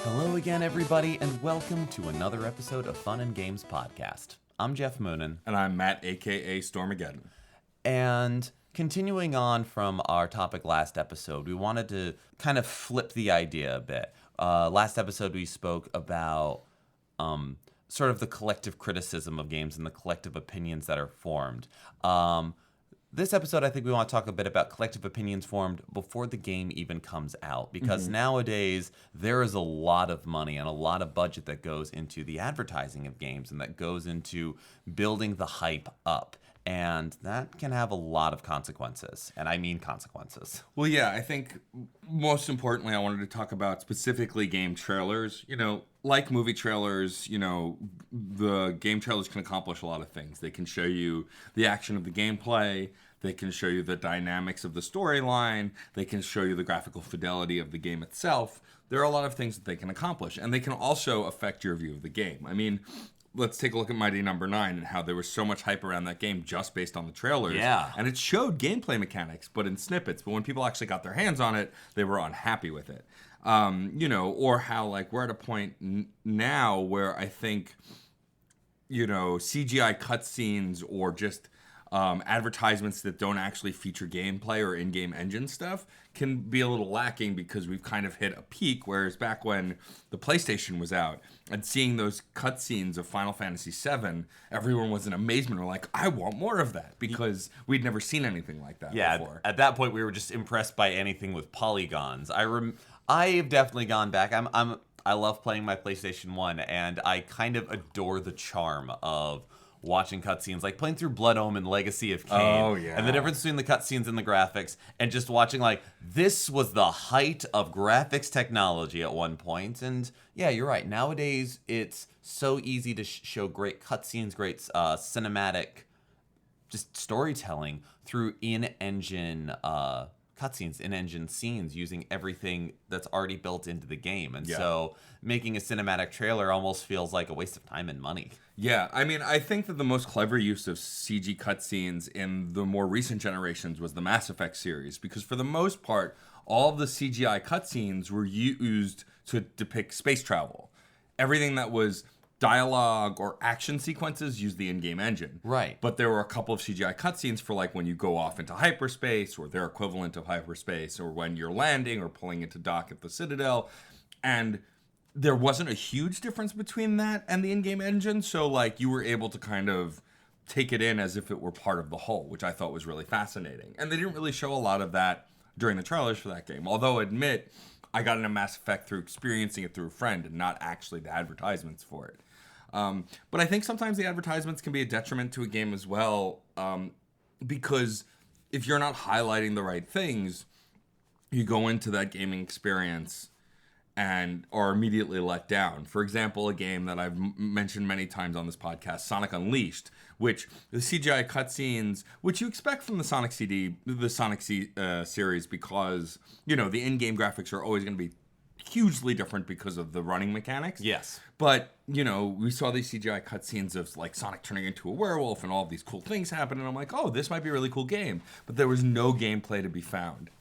Hello again, everybody, and welcome to another episode of Fun and Games Podcast. I'm Geoff Moonen. And I'm Matt, a.k.a. Stormageddon. And continuing on from our topic last episode, we wanted to kind of flip the idea a bit. Last episode, we spoke about sort of the collective criticism of games and the collective opinions that are formed. This episode, I think we want to talk a bit about collective opinions formed before the game even comes out. Because nowadays, there is a lot of money and a lot of budget that goes into the advertising of games and that goes into building the hype up. And that can have a lot of consequences. And I mean consequences. Well, yeah, I think most importantly, I wanted to talk about specifically game trailers. You know, like movie trailers, you know, the game trailers can accomplish a lot of things. They can show you the action of the gameplay. They can show you the dynamics of the storyline. They can show you the graphical fidelity of the game itself. There are a lot of things that they can accomplish. And they can also affect your view of the game. I mean, let's take a look at Mighty Number 9 and how there was so much hype around that game just based on the trailers. Yeah. And it showed gameplay mechanics, but in snippets. But when people actually got their hands on it, they were unhappy with it. You know, or how, like, we're at a point now where I think, you know, CGI cutscenes or just advertisements that don't actually feature gameplay or in-game engine stuff can be a little lacking because we've kind of hit a peak, whereas back when the PlayStation was out and seeing those cutscenes of Final Fantasy VII, everyone was in amazement. We're like, I want more of that, because we'd never seen anything like that before. At that point, we were just impressed by anything with polygons. I've definitely gone back. I love playing my PlayStation 1, and I kind of adore the charm of watching cutscenes, like playing through Blood Omen Legacy of Kain. Oh, yeah. And the difference between the cutscenes and the graphics, and just watching, like, this was the height of graphics technology at one point. And yeah, you're right. Nowadays, it's so easy to show great cutscenes, great cinematic just storytelling through in-engine cutscenes, in-engine scenes, using everything that's already built into the game. And so making a cinematic trailer almost feels like a waste of time and money. Yeah, I mean, I think that the most clever use of CG cutscenes in the more recent generations was the Mass Effect series, because for the most part, all of the CGI cutscenes were used to depict space travel. Everything that was dialogue or action sequences used the in-game engine. Right. But there were a couple of CGI cutscenes for, like, when you go off into hyperspace or their equivalent of hyperspace, or when you're landing or pulling into dock at the Citadel. And there wasn't a huge difference between that and the in-game engine, so, like, you were able to kind of take it in as if it were part of the whole, which I thought was really fascinating. And they didn't really show a lot of that during the trailers for that game, although I admit I got into Mass Effect through experiencing it through a friend and not actually the advertisements for it. But I think sometimes the advertisements can be a detriment to a game as well, because if you're not highlighting the right things, you go into that gaming experience and are immediately let down. For example, a game that I've mentioned many times on this podcast, Sonic Unleashed, which the CGI cutscenes, which you expect from the Sonic series, because, you know, the in-game graphics are always going to be hugely different because of the running mechanics. Yes. But, you know, we saw these CGI cutscenes of, like, Sonic turning into a werewolf and all of these cool things happen, and I'm like, oh, this might be a really cool game. But there was no gameplay to be found.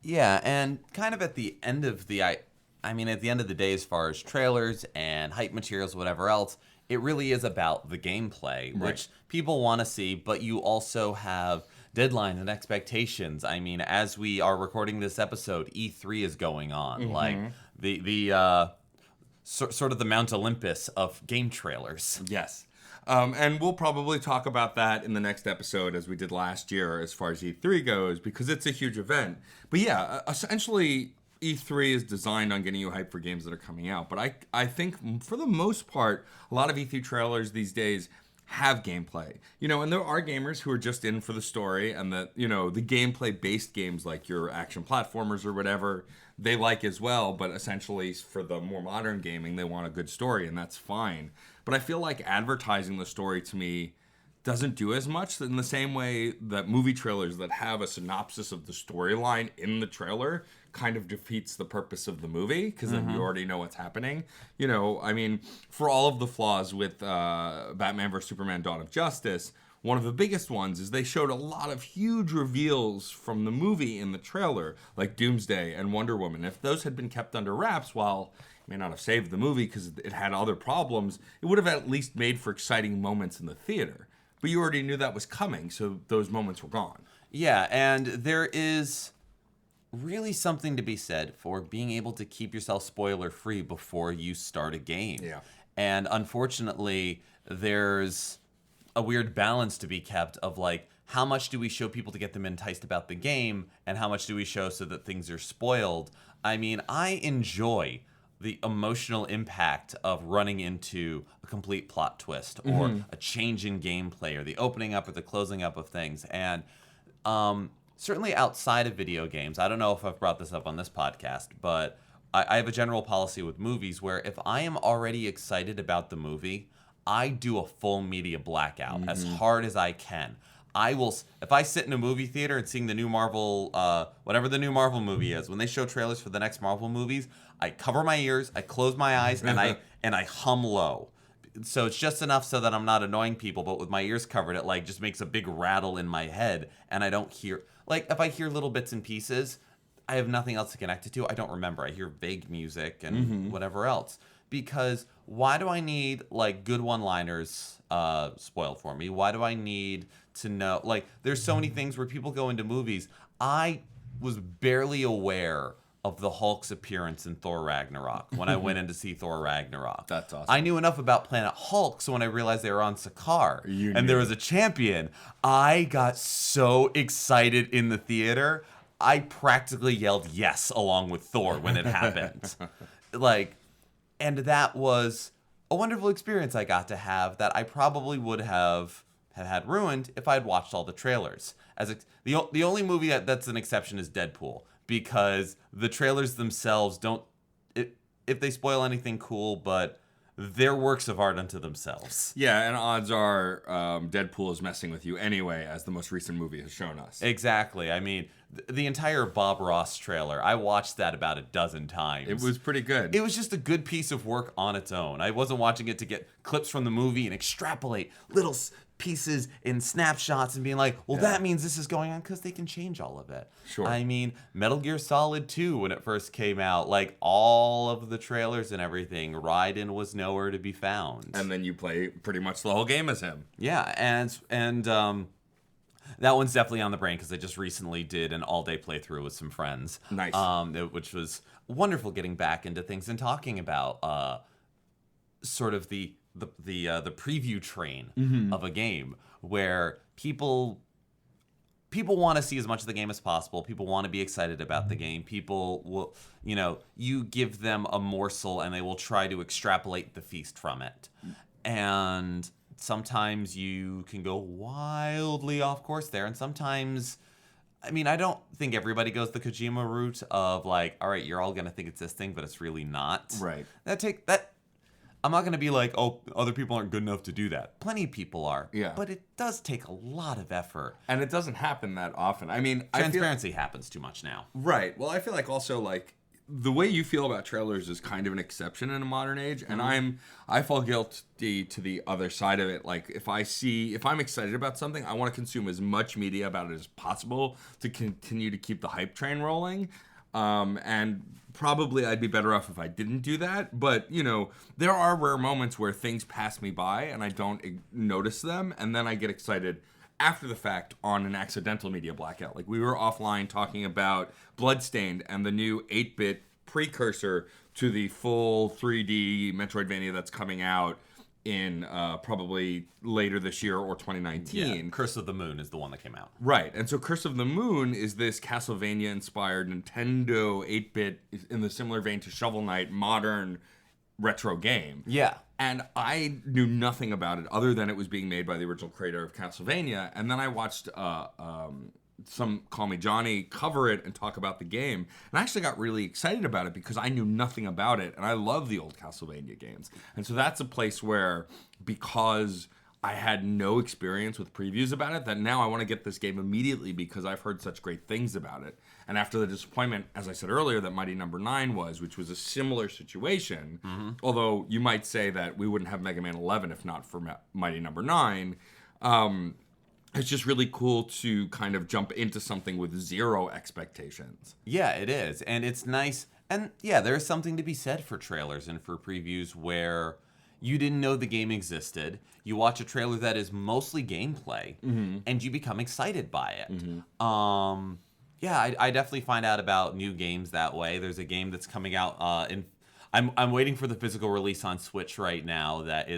Yeah, and kind of at the end of the... at the end of the day, as far as trailers and hype materials, whatever else, it really is about the gameplay, which people want to see, but you also have deadlines and expectations. I mean, as we are recording this episode, E3 is going on. Like, the sort of the Mount Olympus of game trailers. Yes. And we'll probably talk about that in the next episode, as we did last year, as far as E3 goes, because it's a huge event. But yeah, essentially, E3 is designed on getting you hyped for games that are coming out. But I think, for the most part, a lot of E3 trailers these days have gameplay. You know, and there are gamers who are just in for the story, and that, you know, the gameplay-based games like your action platformers or whatever, they like as well. But essentially, for the more modern gaming, they want a good story, and that's fine. But I feel like advertising the story, to me, doesn't do as much in the same way that movie trailers that have a synopsis of the storyline in the trailer kind of defeats the purpose of the movie, because then you already know what's happening. You know, I mean, for all of the flaws with Batman vs. Superman Dawn of Justice, one of the biggest ones is they showed a lot of huge reveals from the movie in the trailer, like Doomsday and Wonder Woman. If those had been kept under wraps, while it may not have saved the movie because it had other problems, it would have at least made for exciting moments in the theater. But you already knew that was coming, so those moments were gone. Yeah, and there is really something to be said for being able to keep yourself spoiler free before you start a game. Yeah. And unfortunately, there's a weird balance to be kept of like, how much do we show people to get them enticed about the game, and how much do we show so that things are spoiled? I mean, I enjoy the emotional impact of running into a complete plot twist or a change in gameplay or the opening up or the closing up of things. And certainly outside of video games, I don't know if I've brought this up on this podcast, but I have a general policy with movies where if I am already excited about the movie, I do a full media blackout as hard as I can. I will, if I sit in a movie theater and seeing the new Marvel, whatever the new Marvel movie is, when they show trailers for the next Marvel movies, I cover my ears, I close my eyes, and I hum low. So it's just enough so that I'm not annoying people, but with my ears covered, it like just makes a big rattle in my head, and I don't hear, like if I hear little bits and pieces, I have nothing else to connect it to. I don't remember. I hear vague music and whatever else. Because why do I need like good one-liners spoiled for me? Why do I need to know? Like, there's so many things where people go into movies. I was barely aware of the Hulk's appearance in Thor Ragnarok when I went in to see Thor Ragnarok. That's awesome. I knew enough about Planet Hulk, so when I realized they were on Sakaar and there was a champion, I got so excited in the theater. I practically yelled yes along with Thor when it happened. And that was a wonderful experience I got to have that I probably would have had ruined if I had watched all the trailers. The only movie that's an exception is Deadpool, because the trailers themselves don't, if they spoil anything cool, but they're works of art unto themselves. Yeah, and odds are Deadpool is messing with you anyway, as the most recent movie has shown us. Exactly. I mean, the entire Bob Ross trailer, I watched that about a dozen times. It was pretty good. It was just a good piece of work on its own. I wasn't watching it to get clips from the movie and extrapolate little pieces in snapshots and being like, well, that means this is going on, because they can change all of it. Sure. I mean, Metal Gear Solid 2, when it first came out, like all of the trailers and everything, Raiden was nowhere to be found. And then you play pretty much the whole game as him. Yeah, and that one's definitely on the brain because I just recently did an all-day playthrough with some friends. Nice. Which was wonderful, getting back into things and talking about sort of the preview train of a game, where people want to see as much of the game as possible. People want to be excited about the game. People will, you give them a morsel and they will try to extrapolate the feast from it. And sometimes you can go wildly off course there, and sometimes, I mean, I don't think everybody goes the Kojima route of like, all right, you're all gonna think it's this thing, but it's really not. Right. I'm not gonna be like, oh, other people aren't good enough to do that. Plenty of people are. Yeah. But it does take a lot of effort. And it doesn't happen that often. I mean, transparency happens too much now. Right. Well, I feel like also like the way you feel about trailers is kind of an exception in a modern age, and I fall guilty to the other side of it. Like if I'm excited about something, I want to consume as much media about it as possible to continue to keep the hype train rolling. And probably I'd be better off if I didn't do that. But, there are rare moments where things pass me by and I don't notice them, and then I get excited after the fact on an accidental media blackout. Like we were offline talking about Bloodstained and the new 8-bit precursor to the full 3D Metroidvania that's coming out in probably later this year or 2019. Yeah, Curse of the Moon is the one that came out. Right. And so Curse of the Moon is this Castlevania-inspired Nintendo 8-bit, in the similar vein to Shovel Knight, modern retro game. Yeah. And I knew nothing about it other than it was being made by the original creator of Castlevania. And then I watched some Call Me Johnny cover it and talk about the game. And I actually got really excited about it because I knew nothing about it. And I love the old Castlevania games. And so that's a place where, because I had no experience with previews about it, that now I want to get this game immediately because I've heard such great things about it. And after the disappointment, as I said earlier, that Mighty Number 9 was, which was a similar situation, although you might say that we wouldn't have Mega Man 11 if not for Mighty Number 9, it's just really cool to kind of jump into something with zero expectations. Yeah, it is. And it's nice. And yeah, there's something to be said for trailers and for previews where you didn't know the game existed. You watch a trailer that is mostly gameplay and you become excited by it. Yeah, I definitely find out about new games that way. There's a game that's coming out I'm waiting for the physical release on Switch right now that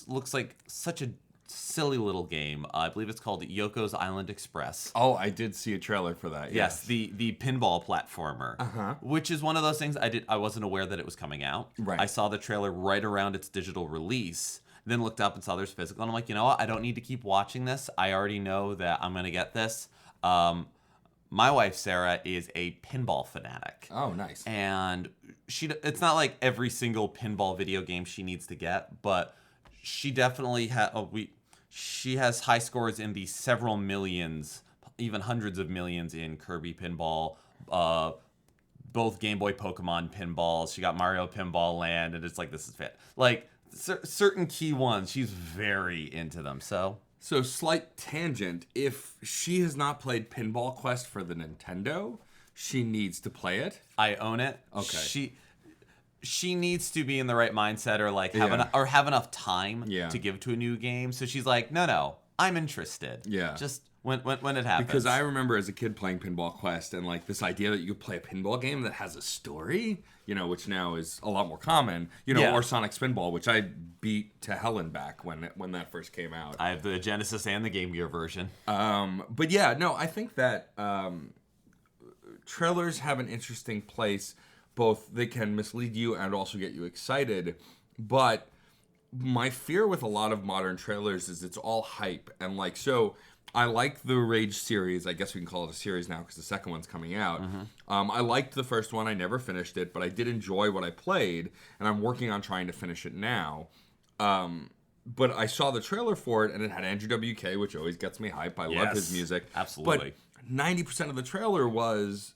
looks like such a silly little game. I believe it's called Yoko's Island Express. Oh, I did see a trailer for that. Yes, the pinball platformer, which is one of those things I wasn't aware that it was coming out. Right. I saw the trailer right around its digital release, then looked up and saw there's physical, and I'm like, you know what? I don't need to keep watching this. I already know that I'm gonna get this. My wife Sarah is a pinball fanatic. Oh, nice. And it's not like every single pinball video game she needs to get, but she definitely she has high scores in the several millions, even hundreds of millions in Kirby Pinball, both Game Boy Pokemon pinballs. She got Mario Pinball Land, and it's like, this is fit. Like, certain key ones, she's very into them, So slight tangent. If she has not played Pinball Quest for the Nintendo, she needs to play it. I own it. Okay. She needs to be in the right mindset or like have enough time to give to a new game. So she's like, no, I'm interested. Yeah. Just when it happens. Because I remember as a kid playing Pinball Quest and like this idea that you could play a pinball game that has a story, which now is a lot more common, or Sonic Spinball, which I beat to hell and back when that first came out. I have the Genesis and the Game Gear version. But yeah, no, I think that trailers have an interesting place. Both they can mislead you and also get you excited. But my fear with a lot of modern trailers is it's all hype. And like, so I like the Rage series. I guess we can call it a series now because the second one's coming out. I liked the first one. I never finished it, but I did enjoy what I played. And I'm working on trying to finish it now. But I saw the trailer for it and it had Andrew WK, which always gets me hype. I love his music. Absolutely. But 90% of the trailer was,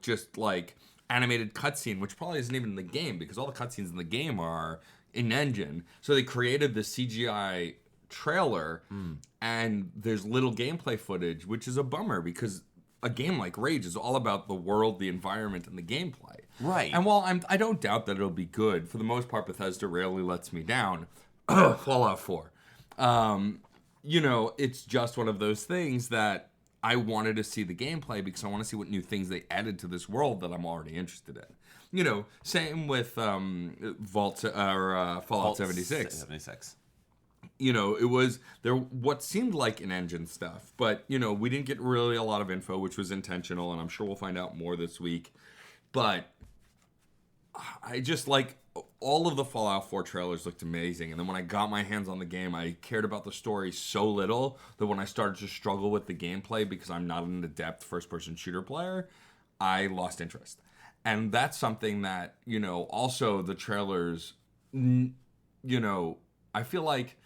just like animated cutscene, which probably isn't even in the game because all the cutscenes in the game are in-engine. So they created the CGI trailer and there's little gameplay footage, which is a bummer because a game like Rage is all about the world, the environment, and the gameplay. Right. And while I don't doubt that it'll be good, for the most part, Bethesda rarely lets me down. Fallout 4. It's just one of those things that I wanted to see the gameplay because I want to see what new things they added to this world that I'm already interested in. Same with Fallout 76. 76. It was there what seemed like an engine stuff, but we didn't get really a lot of info, which was intentional, and I'm sure we'll find out more this week. But I just like all of the Fallout 4 trailers looked amazing, and then when I got my hands on the game, I cared about the story so little that when I started to struggle with the gameplay because I'm not an adept first-person shooter player, I lost interest. And that's something that, also the trailers, I feel like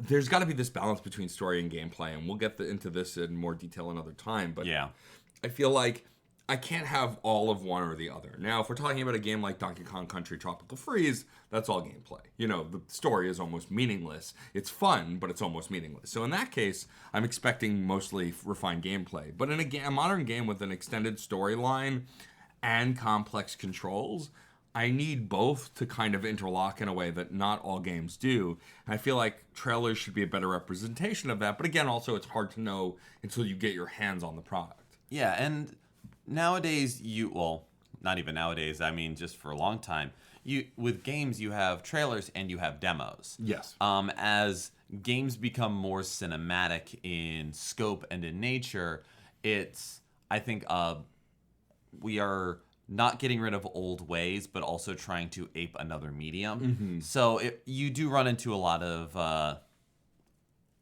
there's got to be this balance between story and gameplay, and we'll get into this in more detail another time, but yeah. I feel like I can't have all of one or the other. Now, if we're talking about a game like Donkey Kong Country Tropical Freeze, that's all gameplay. The story is almost meaningless. It's fun, but it's almost meaningless. So in that case, I'm expecting mostly refined gameplay. But in a modern game with an extended storyline and complex controls, I need both to kind of interlock in a way that not all games do. And I feel like trailers should be a better representation of that. But again, also, it's hard to know until you get your hands on the product. Yeah, and nowadays, not even nowadays, I mean, just for a long time, with games, you have trailers and you have demos. Yes. As games become more cinematic in scope and in nature, I think we are not getting rid of old ways, but also trying to ape another medium. So you do run into a lot of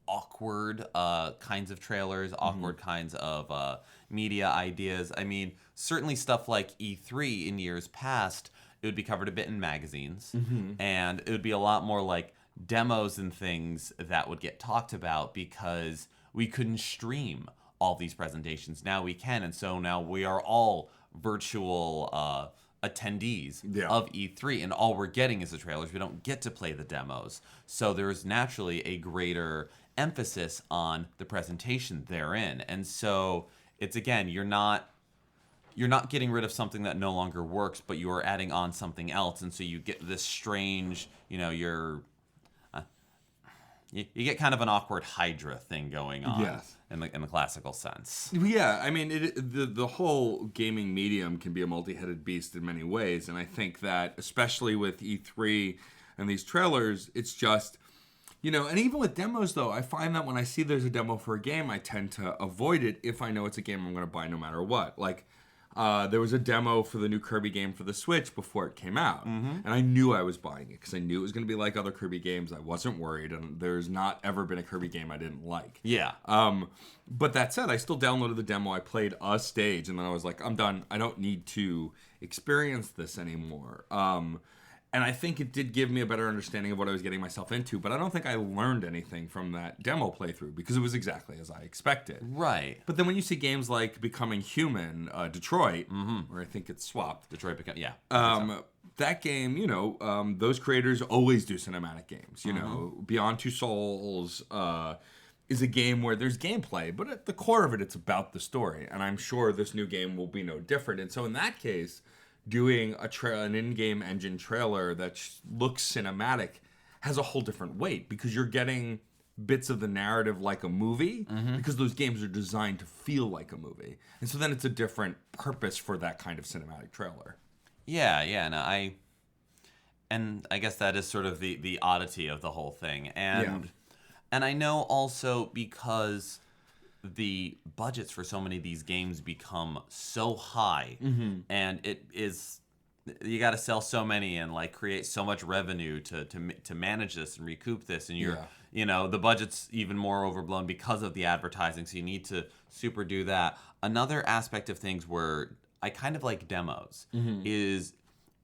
awkward kinds of trailers, awkward kinds of media ideas. I mean, certainly stuff like E3 in years past, it would be covered a bit in magazines, and it would be a lot more like demos and things that would get talked about because we couldn't stream all these presentations. Now we can, and so now we are all virtual attendees Yeah. of E3, and all we're getting is the trailers. We don't get to play the demos. So there's naturally a greater emphasis on the presentation therein. And so it's, again, you're not getting rid of something that no longer works, but you are adding on something else. And so you get this strange, you get kind of an awkward Hydra thing going on. Yes. in the classical sense. Yeah, I mean, the whole gaming medium can be a multi-headed beast in many ways, and I think that especially with E3 and these trailers, it's just, and even with demos though, I find that when I see there's a demo for a game, I tend to avoid it if I know it's a game I'm going to buy no matter what. Like, there was a demo for the new Kirby game for the Switch before it came out, and I knew I was buying it because I knew it was going to be like other Kirby games. I wasn't worried, and there's not ever been a Kirby game I didn't like. Yeah. But that said, I still downloaded the demo. I played a stage, and then I was like, I'm done. I don't need to experience this anymore. And I think it did give me a better understanding of what I was getting myself into, but I don't think I learned anything from that demo playthrough because it was exactly as I expected. Right. But then when you see games like Becoming Human, Detroit, where I think it's swapped. That game, those creators always do cinematic games. Beyond Two Souls is a game where there's gameplay, but at the core of it, it's about the story. And I'm sure this new game will be no different. And so in that case, doing an in-game engine trailer that looks cinematic has a whole different weight because you're getting bits of the narrative like a movie because those games are designed to feel like a movie. And so then it's a different purpose for that kind of cinematic trailer. Yeah, no, I guess that is sort of the oddity of the whole thing. And I know also because the budgets for so many of these games become so high, and it is, you got to sell so many and like create so much revenue to manage this and recoup this, and the budget's even more overblown because of the advertising, so you need to super do that. Another aspect of things where I kind of like demos is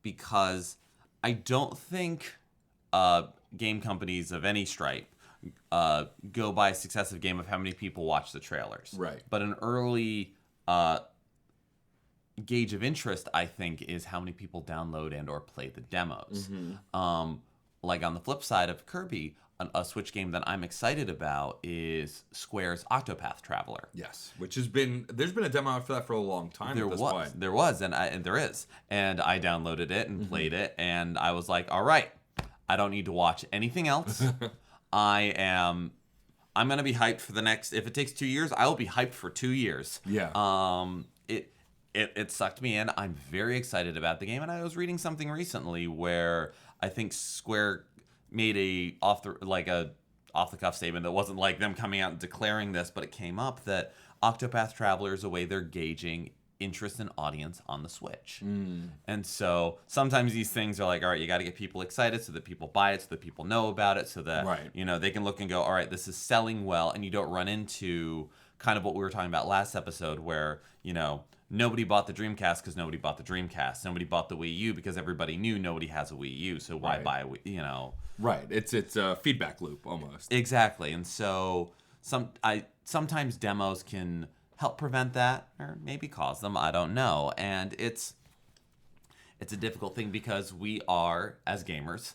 because I don't think game companies of any stripe go by a successive game of how many people watch the trailers. Right. But an early gauge of interest, I think, is how many people download and or play the demos. Like on the flip side of Kirby, a Switch game that I'm excited about is Square's Octopath Traveler. Yes, there's been a demo out for that for a long time. There was, and there is. And I downloaded it and played it, and I was like, all right, I don't need to watch anything else. I'm gonna be hyped for the next. If it takes 2 years, I will be hyped for 2 years. Yeah. It sucked me in. I'm very excited about the game, and I was reading something recently where I think Square made a off the cuff statement that wasn't like them coming out and declaring this, but it came up that Octopath Traveler is a way they're gauging interest and audience on the Switch. And so sometimes these things are like, all right, you got to get people excited so that people buy it, so that people know about it, so that they can look and go, all right, this is selling well, and you don't run into kind of what we were talking about last episode where nobody bought the Dreamcast because nobody bought the Dreamcast. Nobody bought the Wii U because everybody knew nobody has a Wii U, so why buy a Wii, Right. It's a feedback loop almost. Exactly. And so sometimes demos can help prevent that, or maybe cause them, I don't know. And it's a difficult thing because we are, as gamers,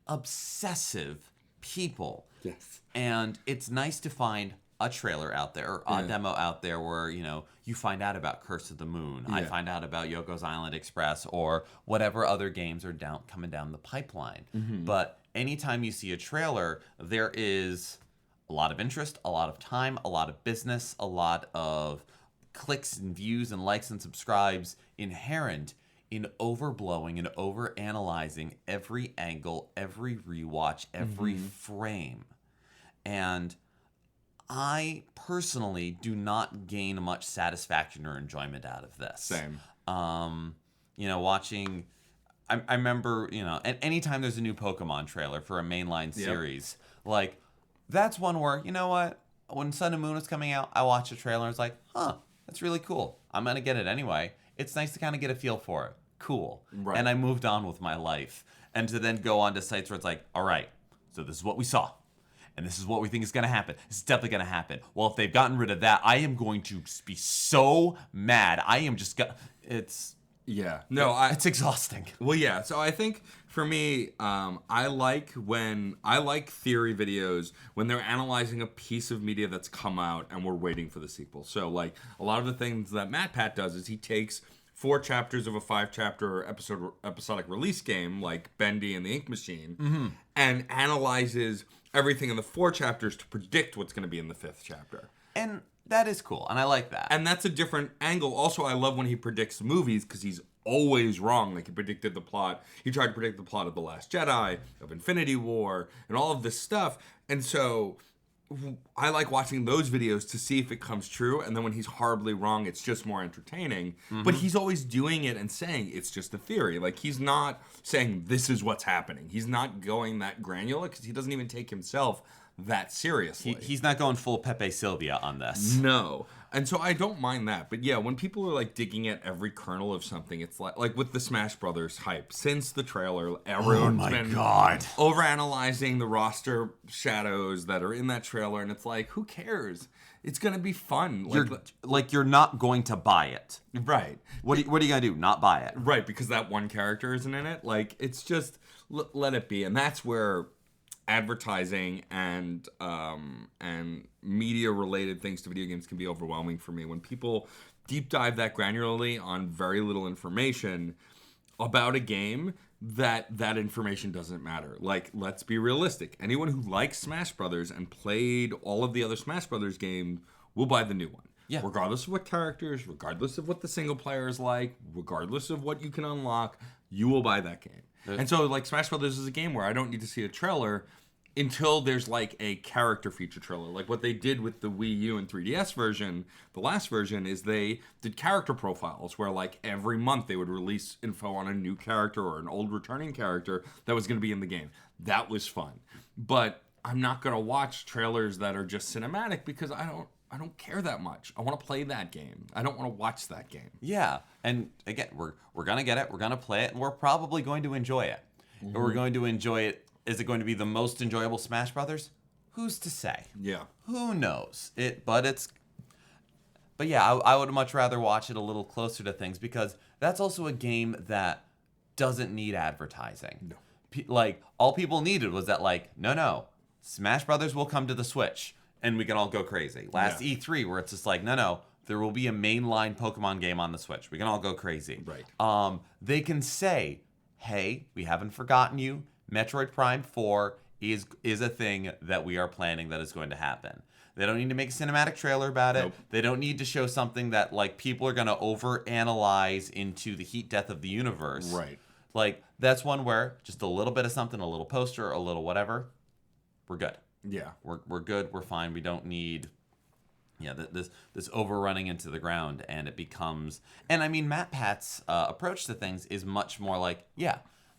obsessive people. Yes. And it's nice to find a trailer out there, or a demo out there where, you find out about Curse of the Moon. I find out about Yoko's Island Express, or whatever other games are coming down the pipeline. But anytime you see a trailer, there is a lot of interest, a lot of time, a lot of business, a lot of clicks and views and likes and subscribes inherent in overblowing and overanalyzing every angle, every rewatch, every frame. And I personally do not gain much satisfaction or enjoyment out of this. Same. Watching, I remember, anytime there's a new Pokemon trailer for a mainline series, like, that's one where, you know what? When Sun and Moon was coming out, I watched the trailer and was like, that's really cool. I'm going to get it anyway. It's nice to kind of get a feel for it. Cool. Right. And I moved on with my life. And to then go on to sites where it's like, all right, so this is what we saw. And this is what we think is going to happen. This is definitely going to happen. Well, if they've gotten rid of that, I am going to be so mad. I am just... Yeah. No, It's exhausting. Well, yeah. So I think for me, I like theory videos when they're analyzing a piece of media that's come out and we're waiting for the sequel. So like a lot of the things that MatPat does is he takes 4 chapters of a 5-chapter episodic release game like Bendy and the Ink Machine and analyzes everything in the 4 chapters to predict what's going to be in the 5th chapter. And that is cool, and I like that. And that's a different angle. Also, I love when he predicts movies because he's always wrong. Like he predicted the plot. He tried to predict the plot of The Last Jedi, of Infinity War, and all of this stuff. And so I like watching those videos to see if it comes true. And then when he's horribly wrong, it's just more entertaining. But he's always doing it and saying it's just a theory. Like he's not saying this is what's happening. He's not going that granular because he doesn't even take himself that seriously. He's not going full Pepe Sylvia on this. No. And so I don't mind that. But yeah, when people are like digging at every kernel of something, it's like with the Smash Brothers hype. Since the trailer, everyone's been overanalyzing the roster shadows that are in that trailer. And it's like, who cares? It's going to be fun. You're not going to buy it. Right. What are you going to do? Not buy it. Right, because that one character isn't in it. Like, it's just, let it be. And that's where advertising and media related things to video games can be overwhelming for me when people deep dive that granularly on very little information about a game that information doesn't matter. Like, let's be realistic. Anyone who likes Smash Brothers and played all of the other Smash Brothers games will buy the new one. Yeah. Regardless of what characters, regardless of what the single player is like, regardless of what you can unlock, you will buy that game. And so, like, Smash Brothers is a game where I don't need to see a trailer until there's, like, a character feature trailer. Like, what they did with the Wii U and 3DS version, the last version, is they did character profiles where, like, every month they would release info on a new character or an old returning character that was going to be in the game. That was fun. But I'm not going to watch trailers that are just cinematic because I don't care that much. I want to play that game. I don't want to watch that game. Yeah. And again, we're going to get it. We're going to play it. And we're probably going to enjoy it. Mm-hmm. We're going to enjoy it. Is it going to be the most enjoyable Smash Brothers? Who's to say? Yeah. Who knows? But yeah, I would much rather watch it a little closer to things because that's also a game that doesn't need advertising. No. Like, all people needed was that, like, no, Smash Brothers will come to the Switch. And we can all go crazy. Last E3, where it's just like, no, there will be a mainline Pokemon game on the Switch. We can all go crazy. Right. They can say, hey, we haven't forgotten you. Metroid Prime 4 is a thing that we are planning that is going to happen. They don't need to make a cinematic trailer about it. Nope. They don't need to show something that, like, people are going to overanalyze into the heat death of the universe. Right. Like, that's one where just a little bit of something, a little poster, a little whatever, we're good. Yeah. We're good. We're fine. We don't need, this overrunning into the ground, and it becomes. And I mean, MatPat's approach to things is much more like,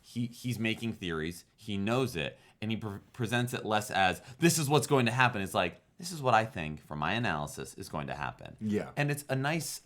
he's making theories. He knows it, and he presents it less as this is what's going to happen. It's like, this is what I think from my analysis is going to happen. Yeah. And it's a nice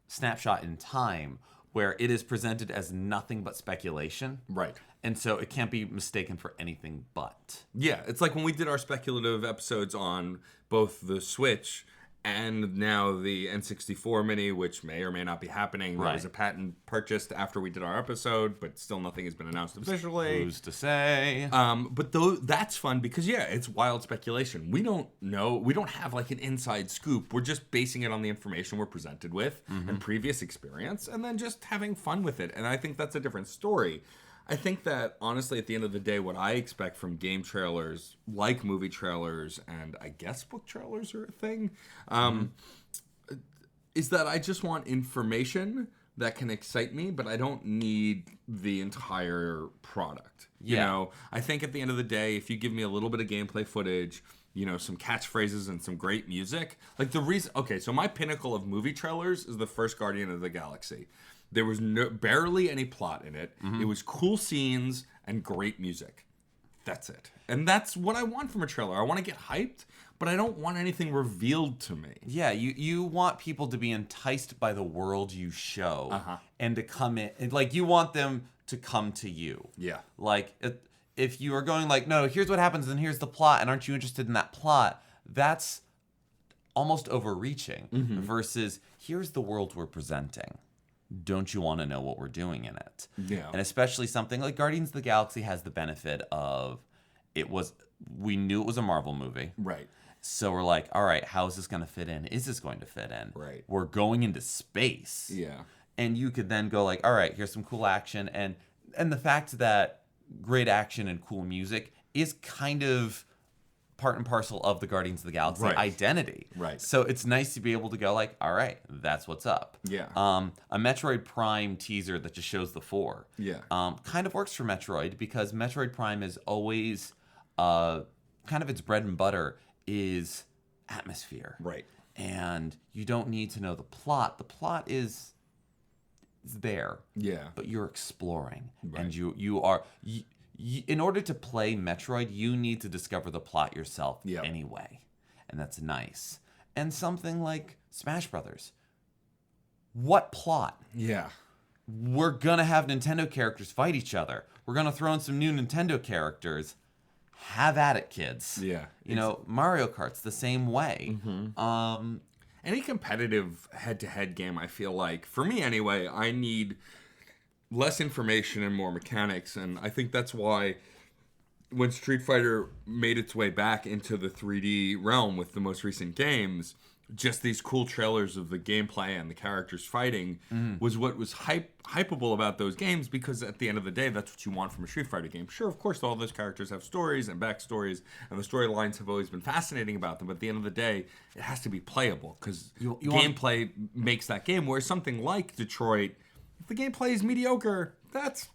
snapshot in time where it is presented as nothing but speculation. Right. And so it can't be mistaken for anything but. Yeah, it's like when we did our speculative episodes on both the Switch and now the N64 Mini, which may or may not be happening. There was a patent purchased after we did our episode, but still nothing has been announced officially. Who's to say? But that's fun because, it's wild speculation. We don't know. We don't have, like, an inside scoop. We're just basing it on the information we're presented with and previous experience and then just having fun with it. And I think that's a different story. I think that, honestly, at the end of the day, what I expect from game trailers, like movie trailers, and I guess book trailers are a thing, is that I just want information that can excite me, but I don't need the entire product. You know, I think at the end of the day, if you give me a little bit of gameplay footage, some catchphrases and some great music, like the reason, so my pinnacle of movie trailers is the first Guardian of the Galaxy. There was barely any plot in it. It was cool scenes and great music. That's it. And that's what I want from a trailer. I want to get hyped, but I don't want anything revealed to me. Yeah, you want people to be enticed by the world you show and to come in. Like, you want them to come to you. Yeah. Like, if you are going like, no, here's what happens and here's the plot, and aren't you interested in that plot, that's almost overreaching versus here's the world we're presenting. don't you want to know what we're doing in it? Yeah. And especially something like Guardians of the Galaxy has the benefit of we knew it was a Marvel movie. Right. So we're like, all right, how is this going to fit in? Is this going to fit in? Right. We're going into space. Yeah. And you could then go like, all right, here's some cool action. And the fact that great action and cool music is kind of part and parcel of the Guardians of the Galaxy identity. Right. So it's nice to be able to go like, all right, that's what's up. Yeah. A Metroid Prime teaser that just shows the 4. Yeah. Kind of works for Metroid because Metroid Prime is always kind of its bread and butter is atmosphere. Right. And you don't need to know the plot. The plot is there. Yeah. But you're exploring. Right. And you are in order to play Metroid, you need to discover the plot yourself anyway. And that's nice. And something like Smash Brothers. What plot? Yeah. We're going to have Nintendo characters fight each other. We're going to throw in some new Nintendo characters. Have at it, kids. Yeah. You know, Mario Kart's the same way. Any competitive head-to-head game, I feel like, for me anyway, I need less information and more mechanics, and I think that's why when Street Fighter made its way back into the 3D realm with the most recent games, just these cool trailers of the gameplay and the characters fighting was what was hypeable about those games, because at the end of the day, that's what you want from a Street Fighter game. Sure, of course, all those characters have stories and backstories, and the storylines have always been fascinating about them, but at the end of the day, it has to be playable, because gameplay makes that game, whereas something like Detroit, if the gameplay is mediocre, that's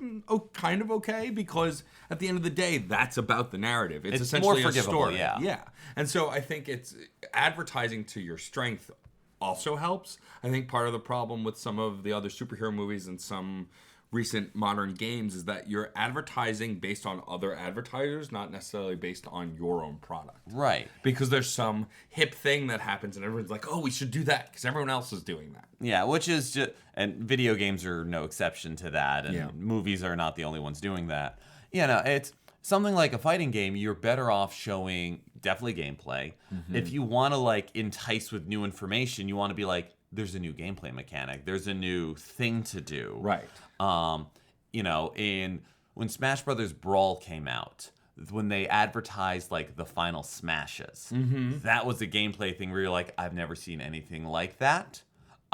kind of okay, because at the end of the day, that's about the narrative. It's essentially more a story. Yeah. And so I think it's advertising to your strength also helps. I think part of the problem with some of the other superhero movies and some recent modern games is that you're advertising based on other advertisers, not necessarily based on your own product. Right. Because there's some hip thing that happens and everyone's like, oh, we should do that because everyone else is doing that. Yeah, which is just, and video games are no exception to that, and movies are not the only ones doing that. You know, it's something like a fighting game, you're better off showing definitely gameplay. If you want to like entice with new information, you want to be like, there's a new gameplay mechanic, there's a new thing to do. Right. You know, when Smash Brothers Brawl came out, when they advertised like the final smashes, that was a gameplay thing where you're like, I've never seen anything like that.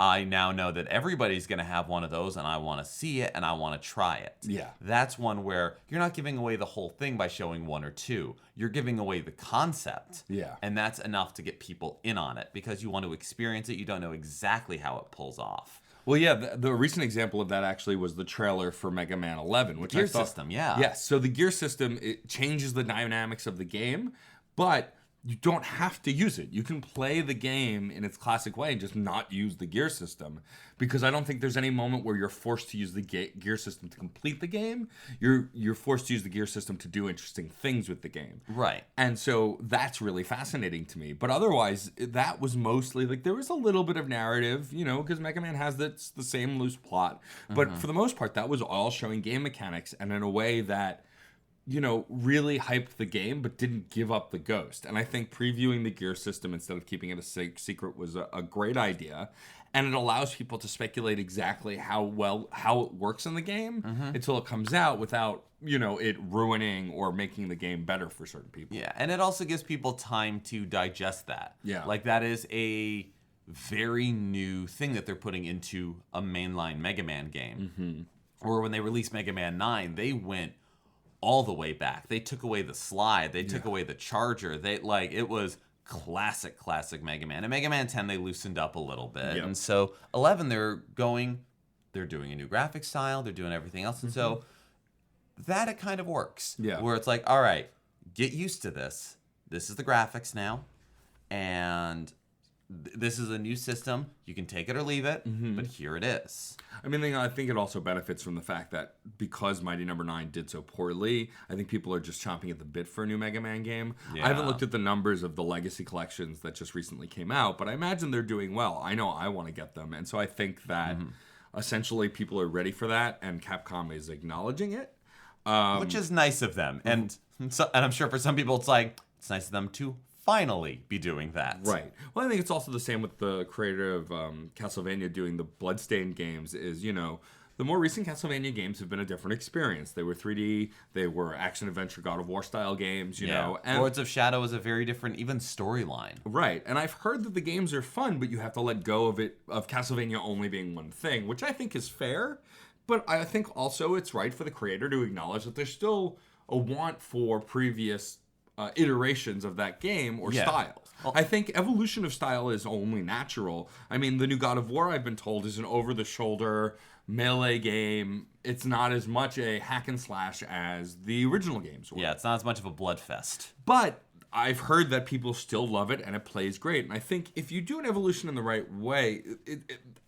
I now know that everybody's going to have one of those, and I want to see it, and I want to try it. Yeah. That's one where you're not giving away the whole thing by showing one or two. You're giving away the concept. Yeah. And that's enough to get people in on it, because you want to experience it. You don't know exactly how it pulls off. Well, yeah, the recent example of that actually was the trailer for Mega Man 11, which Gear I thought, system, yeah. Yes, so the gear system, it changes the dynamics of the game, but you don't have to use it. You can play the game in its classic way and just not use the gear system, because I don't think there's any moment where you're forced to use the gear system to complete the game. You're forced to use the gear system to do interesting things with the game. Right. And so that's really fascinating to me. But otherwise, that was mostly like there was a little bit of narrative, you know, because Mega Man has the same loose plot. But for the most part, that was all showing game mechanics, and in a way that, you know, really hyped the game, but didn't give up the ghost. And I think previewing the gear system instead of keeping it a secret was a great idea. And it allows people to speculate exactly how it works in the game until it comes out without, you know, it ruining or making the game better for certain people. Yeah, and it also gives people time to digest that. Yeah. Like, that is a very new thing that they're putting into a mainline Mega Man game. Or when they released Mega Man 9, they went all the way back. They took away the slide. They took away the charger. It was classic Mega Man. And Mega Man 10, they loosened up a little bit. Yep. And so 11, they're doing a new graphic style. They're doing everything else. And so that it kind of works. Yeah. Where it's like, all right, get used to this. This is the graphics now. And this is a new system. You can take it or leave it, but here it is. I mean, I think it also benefits from the fact that because Mighty Number 9 did so poorly, I think people are just chomping at the bit for a new Mega Man game. Yeah. I haven't looked at the numbers of the Legacy collections that just recently came out, but I imagine they're doing well. I know I want to get them, and so I think that essentially people are ready for that, and Capcom is acknowledging it. Which is nice of them. And I'm sure for some people it's like, it's nice of them to finally be doing that. Right. Well, I think it's also the same with the creator of Castlevania doing the Bloodstained games. Is, the more recent Castlevania games have been a different experience. They were 3D, they were action-adventure God of War style games, you know. And Lords of Shadow is a very different, even storyline. right. And I've heard that the games are fun, but you have to let go of Castlevania only being one thing, which I think is fair. But I think also it's right for the creator to acknowledge that there's still a want for previous iterations of that game or styles. Well, I think evolution of style is only natural. I mean, the new God of War, I've been told, is an over-the-shoulder melee game. It's not as much a hack and slash as the original games were. Yeah, it's not as much of a bloodfest. But I've heard that people still love it and it plays great. And I think if you do an evolution in the right way,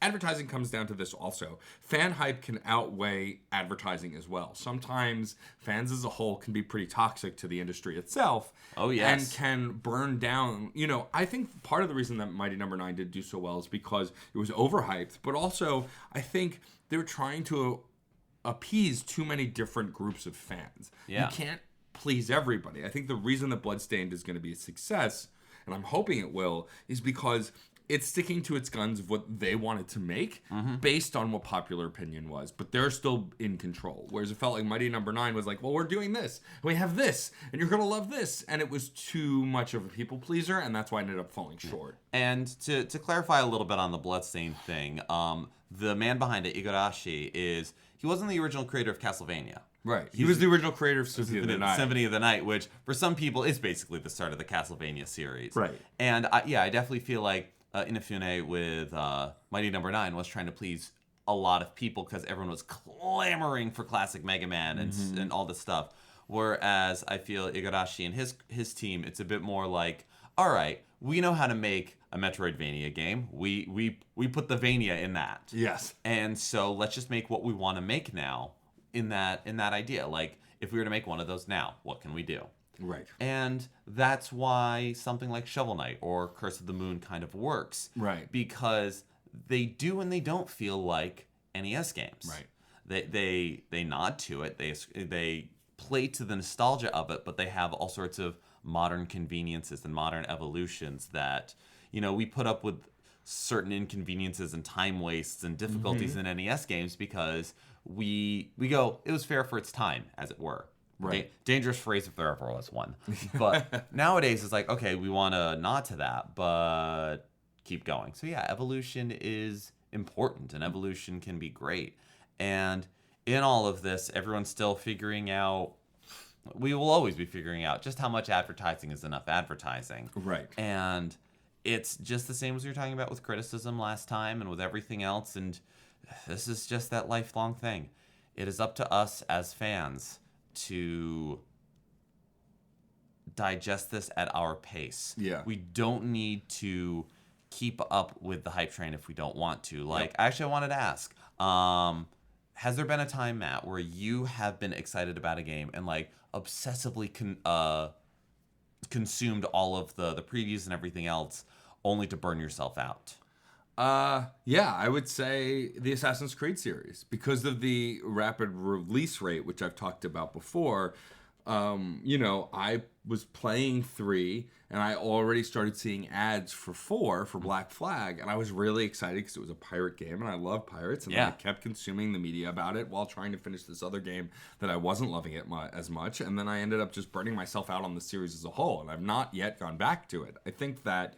advertising comes down to this also. Fan hype can outweigh advertising as well. Sometimes fans as a whole can be pretty toxic to the industry itself. Oh, yes. And can burn down. I think part of the reason that Mighty Number 9 did do so well is because it was overhyped. But also, I think they were trying to appease too many different groups of fans. Yeah. You can't please everybody. I think the reason that Bloodstained is going to be a success, and I'm hoping it will, is because it's sticking to its guns of what they wanted to make based on what popular opinion was. But they're still in control. Whereas it felt like Mighty Number 9 was like, well, we're doing this, and we have this, and you're going to love this. And it was too much of a people pleaser, and that's why it ended up falling short. And to clarify a little bit on the Bloodstained thing, the man behind it, Igarashi, he wasn't the original creator of Castlevania. Right. He was the original creator of Symphony of the Night. Symphony of the Night, which for some people is basically the start of the Castlevania series. Right. And I definitely feel like Inafune with Mighty Number 9 was trying to please a lot of people because everyone was clamoring for classic Mega Man and all this stuff. Whereas I feel Igarashi and his team, it's a bit more like, all right, we know how to make a Metroidvania game. We put the Vania in that. Yes. And so let's just make what we want to make now in that idea. Like, if we were to make one of those now, what can we do? Right. And that's why something like Shovel Knight or Curse of the Moon kind of works. Right. Because they do and they don't feel like NES games. Right. They nod to it. They play to the nostalgia of it, but they have all sorts of modern conveniences and modern evolutions that, we put up with certain inconveniences and time wastes and difficulties in NES games because we go, it was fair for its time, as it were. Right. Dangerous phrase if there ever was one. But nowadays it's like, okay, we want to nod to that, but keep going. So yeah, evolution is important and evolution can be great. And in all of this, everyone's still figuring out, we will always be figuring out just how much advertising is enough advertising. Right. And it's just the same as we were talking about with criticism last time and with everything else. And this is just that lifelong thing. It is up to us as fans to digest this at our pace. Yeah. We don't need to keep up with the hype train if we don't want to. Like, actually, I wanted to ask, has there been a time, Matt, where you have been excited about a game and like obsessively consumed all of the previews and everything else only to burn yourself out? Yeah, I would say the Assassin's Creed series, because of the rapid release rate, which I've talked about before. I was playing 3 and I already started seeing ads for 4 for Black Flag, and I was really excited because it was a pirate game and I love pirates, and I kept consuming the media about it while trying to finish this other game that I wasn't loving it as much, and then I ended up just burning myself out on the series as a whole, and I've not yet gone back to it. I think that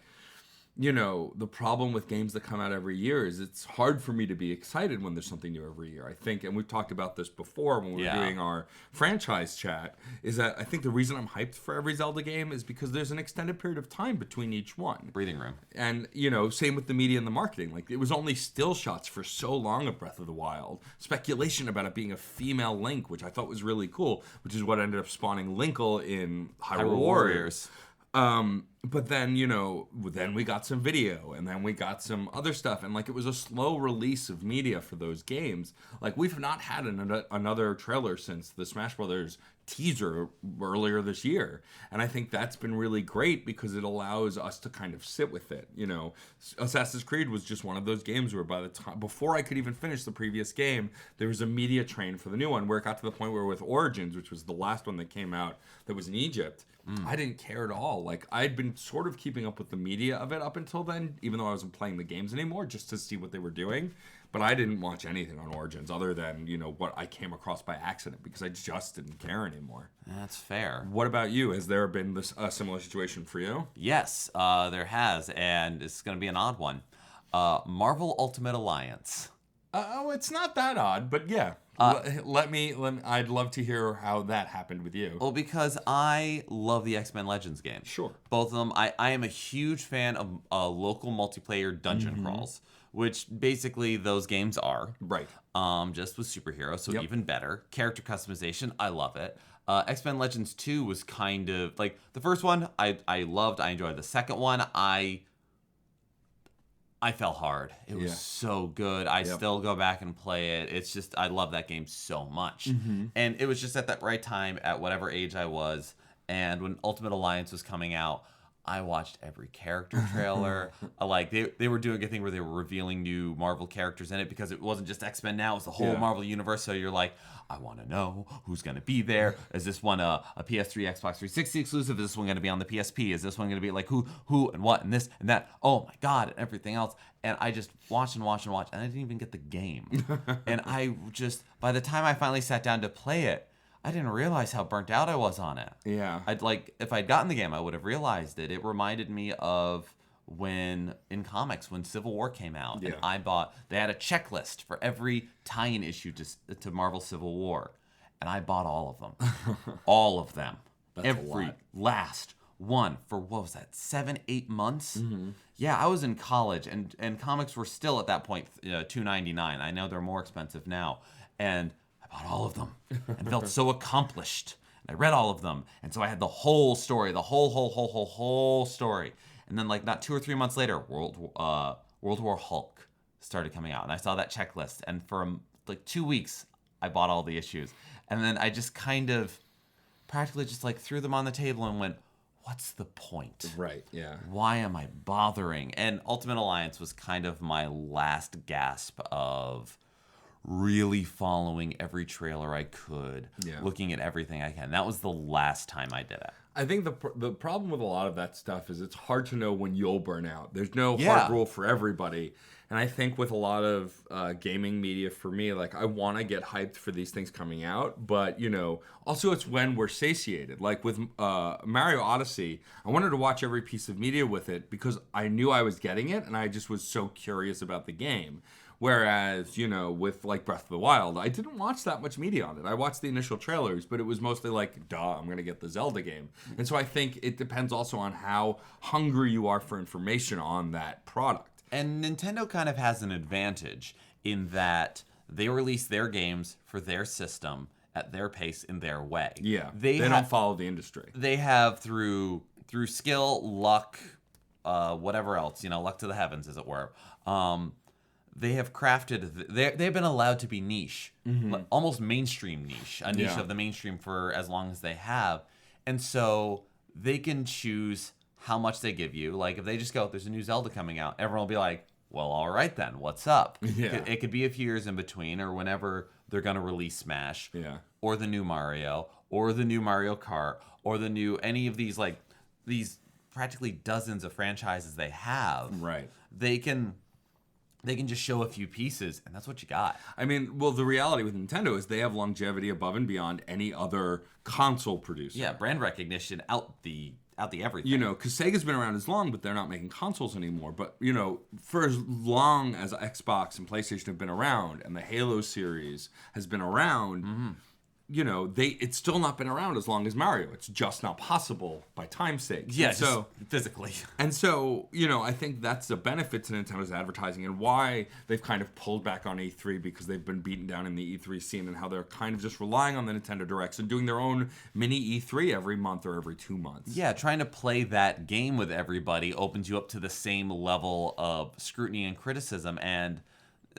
the problem with games that come out every year is it's hard for me to be excited when there's something new every year. I think, and we've talked about this before when we were doing our franchise chat, is that I think the reason I'm hyped for every Zelda game is because there's an extended period of time between each one. Breathing room. And, same with the media and the marketing. Like, it was only still shots for so long of Breath of the Wild. Speculation about it being a female Link, which I thought was really cool, which is what ended up spawning Linkle in Hyrule Warriors. But then, then we got some video, and then we got some other stuff, and it was a slow release of media for those games. We've not had another trailer since the Smash Brothers teaser earlier this year, and I think that's been really great because it allows us to kind of sit with it. Assassin's Creed was just one of those games where by the time, before I could even finish the previous game, there was a media train for the new one, where it got to the point where with Origins, which was the last one that came out that was in Egypt, I didn't care at all. I'd been been sort of keeping up with the media of it up until then, even though I wasn't playing the games anymore, just to see what they were doing. But I didn't watch anything on Origins other than, what I came across by accident because I just didn't care anymore. That's fair. What about you? Has there been a similar situation for you? Yes, there has, and it's going to be an odd one. Marvel Ultimate Alliance. It's not that odd, but yeah. I'd love to hear how that happened with you. Well, because I love the X-Men Legends games. Sure. Both of them. I am a huge fan of local multiplayer dungeon crawls, which basically those games are. Right. Just with superheroes, so even better. Character customization, I love it. X-Men Legends 2 was kind of like the first one I loved, I enjoyed. The second one I fell hard. It was so good. I still go back and play it. It's just, I love that game so much. And it was just at that right time, at whatever age I was. And when Ultimate Alliance was coming out, I watched every character trailer. Like, they were doing a thing where they were revealing new Marvel characters in it because it wasn't just X-Men now, it was the whole Marvel universe. So you're like, I want to know who's going to be there. Is this one a PS3, Xbox 360 exclusive? Is this one going to be on the PSP? Is this one going to be like who and what and this and that? Oh my God, and everything else. And I just watched and watched and watched, and I didn't even get the game. And I just, by the time I finally sat down to play it, I didn't realize how burnt out I was on it. Yeah. If I'd gotten the game, I would have realized it. It reminded me of when Civil War came out, and they had a checklist for every tie-in issue to Marvel Civil War, and I bought all of them. All of them. That's every last one for, what was that, 7-8 months? Yeah, I was in college, and comics were still at that point $2.99. I know they're more expensive now, and I bought all of them and felt so accomplished. I read all of them, and so I had the whole story, the whole story. And then, like, not 2 or 3 months later, World War Hulk started coming out, and I saw that checklist. And for like 2 weeks, I bought all the issues, and then I just kind of practically just like threw them on the table and went, "What's the point? Right? Yeah. Why am I bothering?" And Ultimate Alliance was kind of my last gasp of really following every trailer I could, looking at everything I can. That was the last time I did it. I think the problem with a lot of that stuff is it's hard to know when you'll burn out. There's no hard rule for everybody. And I think with a lot of gaming media, for me, like, I want to get hyped for these things coming out. But, also it's when we're satiated. Like with Mario Odyssey, I wanted to watch every piece of media with it because I knew I was getting it. And I just was so curious about the game. Whereas, with like Breath of the Wild, I didn't watch that much media on it. I watched the initial trailers, but it was mostly like, duh, I'm going to get the Zelda game. And so I think it depends also on how hungry you are for information on that product. And Nintendo kind of has an advantage in that they release their games for their system at their pace in their way. Yeah, they don't follow the industry. They have through skill, luck, whatever else, luck to the heavens, as it were. They have crafted, they've been allowed to be niche, almost mainstream niche, a niche of the mainstream for as long as they have. And so they can choose how much they give you. Like, if they just go, there's a new Zelda coming out, everyone will be like, well, all right then, what's up? Yeah. It could be a few years in between, or whenever they're going to release Smash, or the new Mario, or the new Mario Kart, or the new, any of these, like, these practically dozens of franchises they have. Right. They can just show a few pieces, and that's what you got. I mean, well, the reality with Nintendo is they have longevity above and beyond any other console producer. Yeah, brand recognition out the everything. Because Sega's been around as long, but they're not making consoles anymore. But, for as long as Xbox and PlayStation have been around, and the Halo series has been around, it's still not been around as long as Mario. It's just not possible by time's sake. Yeah, so physically. And so, I think that's the benefit to Nintendo's advertising and why they've kind of pulled back on E3, because they've been beaten down in the E3 scene, and how they're kind of just relying on the Nintendo Directs and doing their own mini E3 every month or every 2 months. Yeah, trying to play that game with everybody opens you up to the same level of scrutiny and criticism, and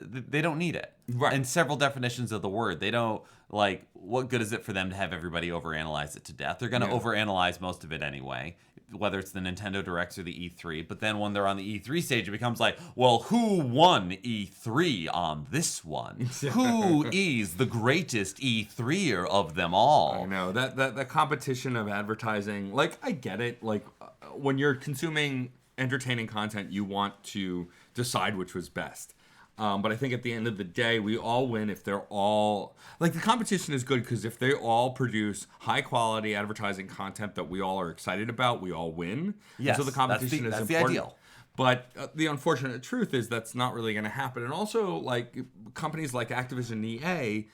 they don't need it. Right. And several definitions of the word. They don't, like, what good is it for them to have everybody overanalyze it to death? They're going to overanalyze most of it anyway, whether it's the Nintendo Directs or the E3. But then when they're on the E3 stage, it becomes like, well, who won E3 on this one? Who is the greatest E3er of them all? I know that competition of advertising. Like, I get it. Like, when you're consuming entertaining content, you want to decide which was best. But I think at the end of the day, we all win if they're all... Like, the competition is good because if they all produce high-quality advertising content that we all are excited about, we all win. Yes, and so the competition that's is the important. ideal. But the unfortunate truth is that's not really going to happen. And also, like, companies like Activision and EA...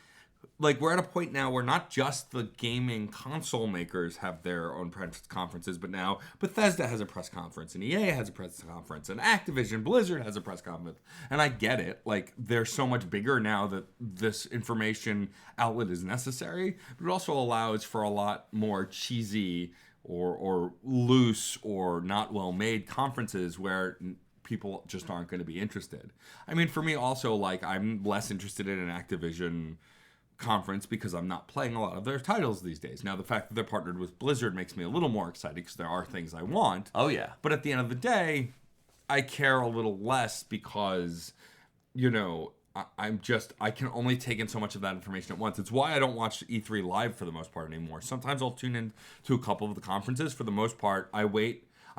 Like, we're at a point now where not just the gaming console makers have their own press conferences, but now Bethesda has a press conference, and EA has a press conference, and Activision Blizzard has a press conference. And I get it. Like, they're so much bigger now that this information outlet is necessary, but it also allows for a lot more cheesy or loose or not well-made conferences where people just aren't going to be interested. I mean, for me also, like, I'm less interested in an Activision conference because I'm not playing a lot of their titles these days. Now, the fact that they're partnered with Blizzard makes me a little more excited because there are things I want. Oh, yeah. But at the end of the day, I care a little less because, you know, I can only take in so much of that information at once. It's why I don't watch E3 live for the most part anymore. Sometimes I'll tune in to a couple of the conferences. For the most part, I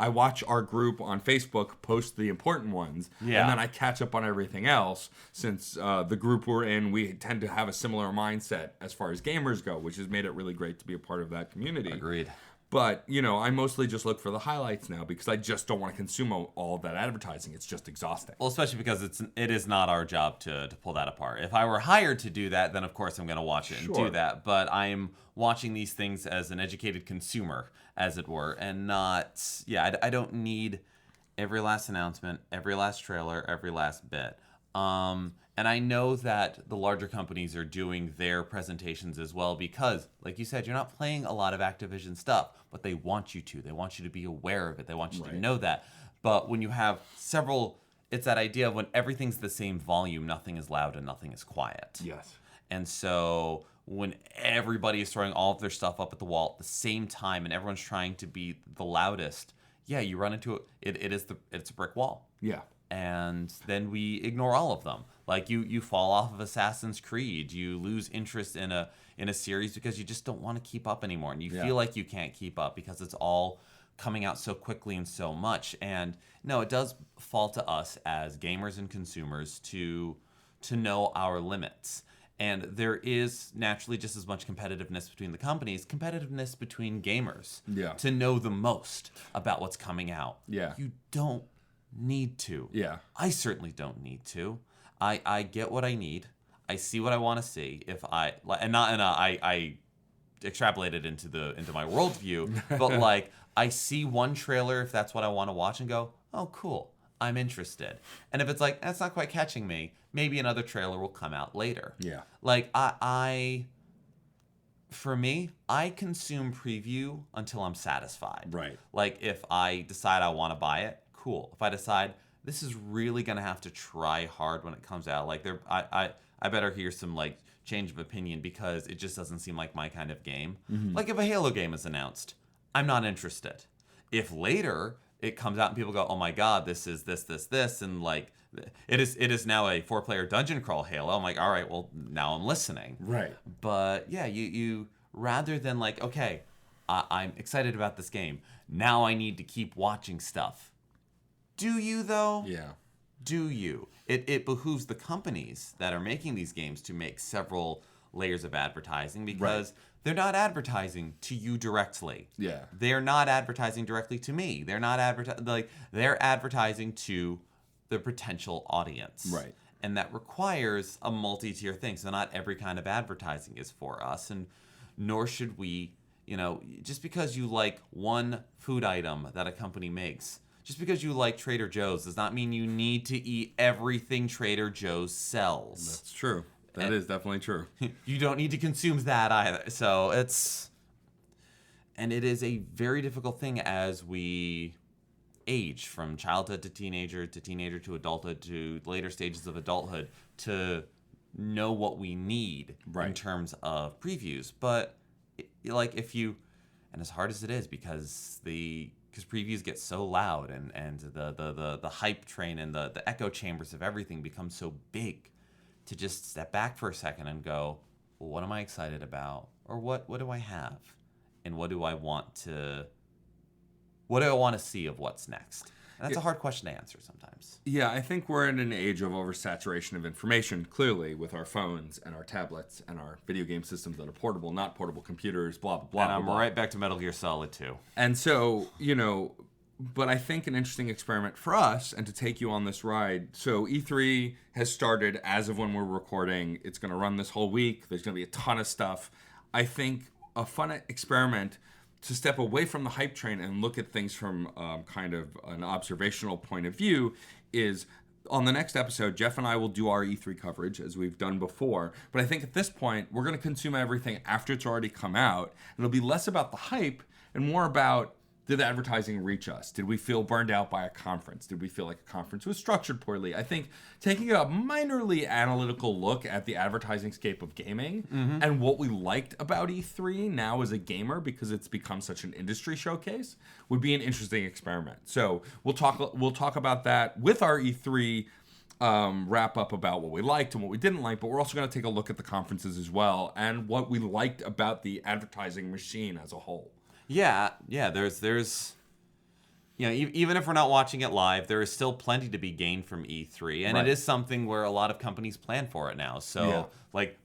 watch our group on Facebook post the important ones, and then I catch up on everything else. Since the group we're in, we tend to have a similar mindset as far as gamers go, which has made it really great to be a part of that community. Agreed. But, you know, I mostly just look for the highlights now because I just don't want to consume all of that advertising. It's just exhausting. Well, especially because it is not our job to pull that apart. If I were hired to do that, then of course I'm going to watch it and do that. But I'm watching these things as an educated consumer, as it were, and not, I don't need every last announcement, every last trailer, every last bit. And I know that the larger companies are doing their presentations as well because, like you said, you're not playing a lot of Activision stuff, but they want you to. They want you to be aware of it. They want you to know that. But when you have several, it's that idea of when everything's the same volume, nothing is loud and nothing is quiet. Yes. And so when everybody is throwing all of their stuff up at the wall at the same time and everyone's trying to be the loudest, you run into it's a brick wall. Yeah. And then we ignore all of them. Like you fall off of Assassin's Creed, you lose interest in a series because you just don't want to keep up anymore, and you feel like you can't keep up because it's all coming out so quickly and so much. And no, it does fall to us as gamers and consumers to know our limits. And there is naturally just as much competitiveness between the companies, competitiveness between gamers. Yeah. To know the most about what's coming out. Yeah. You don't need to. Yeah. I certainly don't need to. I get what I need. I see what I want to see. I extrapolate it into my worldview, but like I see one trailer if that's what I want to watch and go, oh cool, I'm interested. And if it's like that's not quite catching me, maybe another trailer will come out later. Yeah. Like for me, I consume preview until I'm satisfied. Right. Like if I decide I want to buy it, cool. If I decide this is really gonna have to try hard when it comes out, like I better hear some like change of opinion because it just doesn't seem like my kind of game. Mm-hmm. Like if a Halo game is announced, I'm not interested. If later it comes out and people go, oh my god, this is this, and like it is now a 4-player dungeon crawl Halo, I'm like, all right, well now I'm listening. Right. But yeah, you rather than like, okay, I'm excited about this game, now I need to keep watching stuff. Do you, though? Yeah. Do you? It behooves the companies that are making these games to make several layers of advertising because they're not advertising to you directly. Yeah. They're not advertising directly to me. They're not they're advertising to the potential audience. Right. And that requires a multi-tier thing. So not every kind of advertising is for us, and nor should we, just because you like one food item that a company makes, just because you like Trader Joe's does not mean you need to eat everything Trader Joe's sells. That's true. That is definitely true. You don't need to consume that either. So it is a very difficult thing as we age from childhood to teenager to adulthood to later stages of adulthood to know what we need in terms of previews. But like if you, and as hard as it is because previews get so loud and the hype train and the echo chambers of everything become so big, to just step back for a second and go, well, what am I excited about? Or what do I have? And what do I want to see of what's next? And that's a hard question to answer sometimes. Yeah, I think we're in an age of oversaturation of information, clearly, with our phones and our tablets and our video game systems that are portable, not portable computers, blah, blah, blah. And I'm blah, right back to Metal Gear Solid 2. And so, but I think an interesting experiment for us, and to take you on this ride, so E3 has started as of when we're recording. It's going to run this whole week. There's going to be a ton of stuff. I think a fun experiment to step away from the hype train and look at things from kind of an observational point of view is, on the next episode, Geoff and I will do our E3 coverage as we've done before. But I think at this point, we're going to consume everything after it's already come out. It'll be less about the hype and more about, did the advertising reach us? Did we feel burned out by a conference? Did we feel like a conference was structured poorly? I think taking a minorly analytical look at the advertising scape of gaming and what we liked about E3 now as a gamer, because it's become such an industry showcase, would be an interesting experiment. So we'll talk about that with our E3 wrap up about what we liked and what we didn't like, but we're also going to take a look at the conferences as well and what we liked about the advertising machine as a whole. Yeah. There's even if we're not watching it live, there is still plenty to be gained from E3, and it is something where a lot of companies plan for it now. So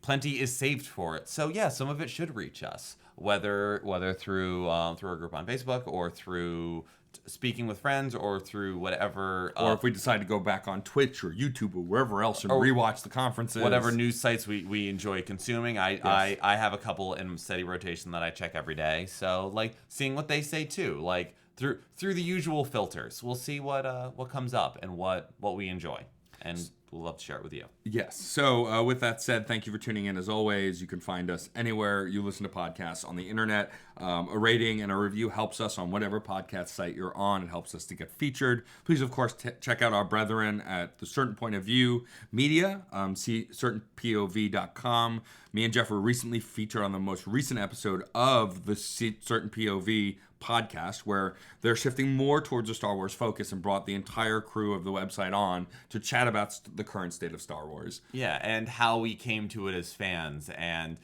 plenty is saved for it. So some of it should reach us, whether through our group on Facebook or through speaking with friends or through whatever, or if we decide to go back on Twitch or YouTube or wherever else and rewatch the conferences, whatever news sites we enjoy consuming. I have a couple in steady rotation that I check every day, so like seeing what they say too, like through the usual filters, we'll see what comes up and what we enjoy, and we'll love to share it with you. Yes. So with that said, thank you for tuning in. As always, you can find us anywhere you listen to podcasts on the internet. A rating and a review helps us on whatever podcast site you're on. It helps us to get featured. Please, of course, check out our brethren at the Certain Point of View Media, see certainpov.com. Me and Geoff were recently featured on the most recent episode of the Certain POV podcast, where they're shifting more towards a Star Wars focus and brought the entire crew of the website on to chat about the current state of Star Wars. Yeah, and how we came to it as fans, and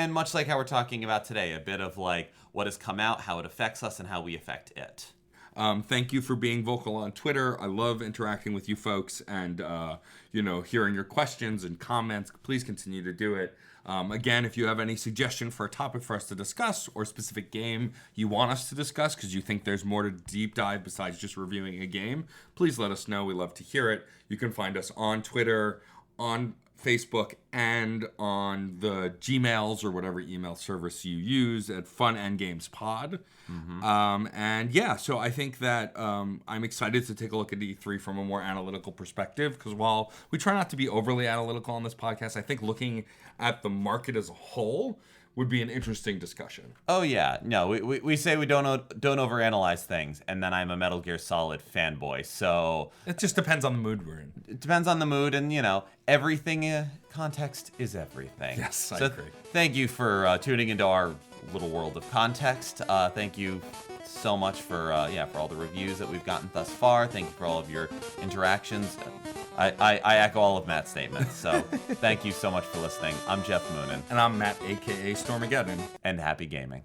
much like how we're talking about today, a bit of like what has come out, how it affects us, and how we affect it. Thank you for being vocal on Twitter. I love interacting with you folks and, hearing your questions and comments. Please continue to do it. Again, if you have any suggestion for a topic for us to discuss or a specific game you want us to discuss because you think there's more to deep dive besides just reviewing a game, please let us know. We love to hear it. You can find us on Twitter, on Facebook, and on the Gmails or whatever email service you use at FunAndGamesPod. So I think that I'm excited to take a look at E3 from a more analytical perspective, because while we try not to be overly analytical on this podcast, I think looking at the market as a whole would be an interesting discussion. Oh yeah, no, we say we don't overanalyze things, and then I'm a Metal Gear Solid fanboy, so it just depends on the mood we're in. It depends on the mood, and everything. Context is everything. Yes, I agree. Thank you for tuning into our little world of context. Thank you so much for all the reviews that we've gotten thus far. Thank you for all of your interactions. I echo all of Matt's statements, so thank you so much for listening. I'm Geoff Moonen. And I'm Matt, a.k.a. Stormageddon. And happy gaming.